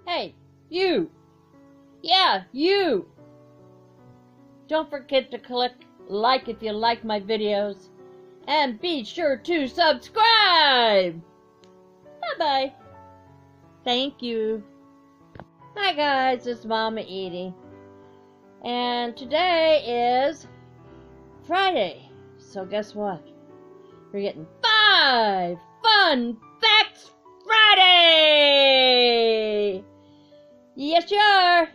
Hey, you! Yeah, you! Don't forget to click like if you like my videos. And be sure to subscribe! Bye-bye. Thank you. Hi guys, it's Mama Eadie. And today is Friday. So guess what? We're getting 5 Fun Facts Friday! Yes, you are!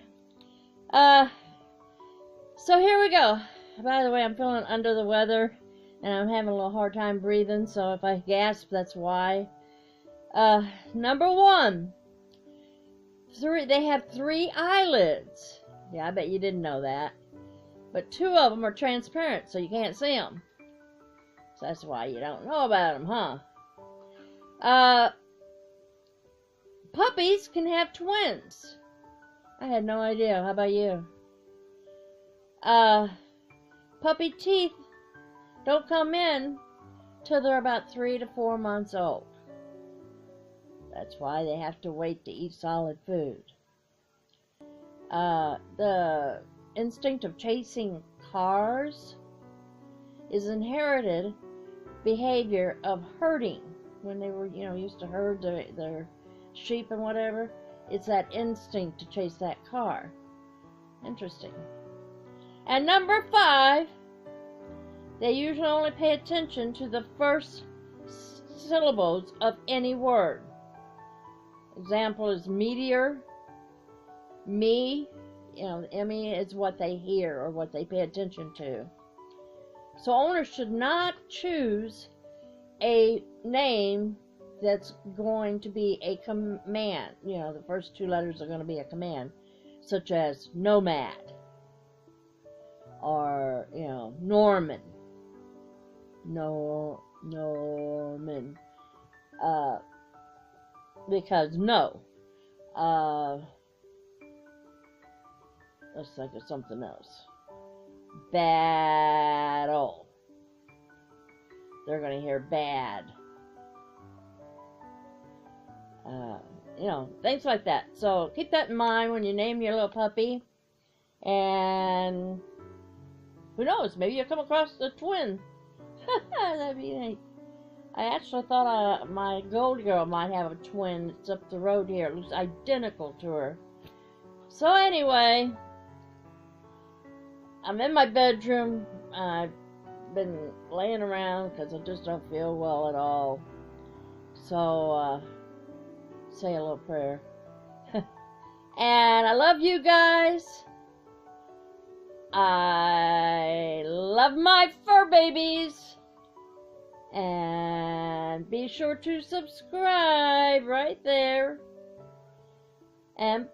So here we go. By the way, I'm feeling under the weather, and I'm having a little hard time breathing, so if I gasp, that's why. Number 1. They have 3 eyelids. Yeah, I bet you didn't know that. But 2 of them are transparent, so you can't see them. So that's why you don't know about them, huh? Puppies can have twins. I had no idea. How about you? Puppy teeth don't come in till they're about 3 to 4 months old. That's why they have to wait to eat solid food. The instinct of chasing cars is inherited behavior of herding. When they were, used to herd their sheep and whatever, it's that instinct to chase that car. Interesting. And number 5, they usually only pay attention to the first syllables of any word. Example is meteor, me. The M-E is what they hear or what they pay attention to. So owners should not choose a name that's going to be a command. The first 2 letters are going to be a command, such as nomad or, Norman. Norman. Because no. Let's think of something else. Battle. They're going to hear bad. Things like that. So keep that in mind when you name your little puppy. And who knows, maybe you'll come across a twin. That'd be neat. I actually thought my gold girl might have a twin. It's up the road here. It looks identical to her. So anyway, I'm in my bedroom. I've been laying around because I just don't feel well at all. So, say a little prayer. And I love you guys. I love my fur babies. And be sure to subscribe right there. And